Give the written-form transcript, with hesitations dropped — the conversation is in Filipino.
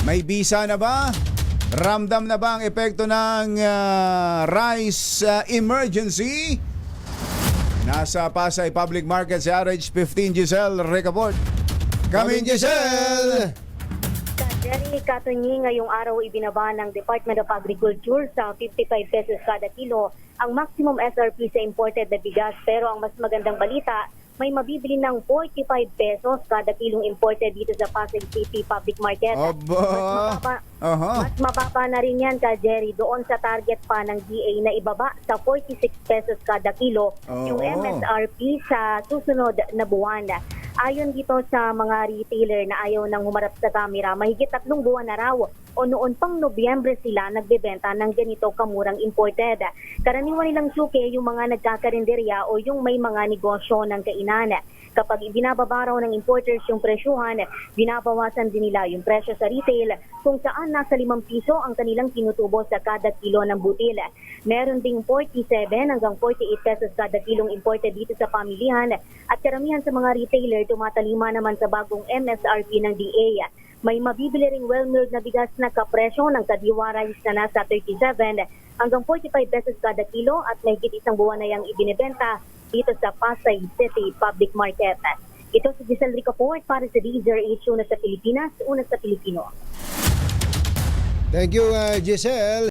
May bisa na ba? Ramdam na ba ang epekto ng rice emergency? Nasa Pasay Public Market si RH15 Giselle Recaport. Come in, Giselle! Jerry, Katunyi, ngayong araw ibinaba ng Department of Agriculture sa 55 pesos kada kilo ang maximum SRP sa imported na bigas. Pero ang mas magandang balita, may mabibili ng 45 pesos kada kilong imported dito sa Pasay City Public Market. Mas mababa na rin yan, Jerry, doon sa target pa ng DA na ibaba sa 46 pesos kada kilo yung MSRP sa susunod na buwan. Ayon dito sa mga retailer na ayaw nang humarap sa kamera, mahigit 3 buwan na raw o noon pang Nobyembre sila nagbebenta ng ganito kamurang imported. Karaniwan nilang suke yung mga nagkakarinderya o yung may mga negosyo ng kainan. Kapag ibinababa raw ng importers yung presyuhan, binabawasan din nila yung presyo sa retail kung saan nasa 5 piso ang kanilang tinutubo sa kada kilo ng butil. Meron ding 47 hanggang 48 pesos kada kilong imported dito sa pamilihan at karamihan sa mga retailer tumatalima naman sa bagong MSRP ng DA. May mabibili ring well-milled na bigas na kapresyo ng kadiwa rice na nasa 37 hanggang 45 pesos kada kilo at mahigit 1 buwan na yang ibinebenta dito sa Pasay City Public Market. Ito si Giselle Recaport para sa DZRH, una sa Pilipinas, una sa Pilipino. Thank you, Giselle.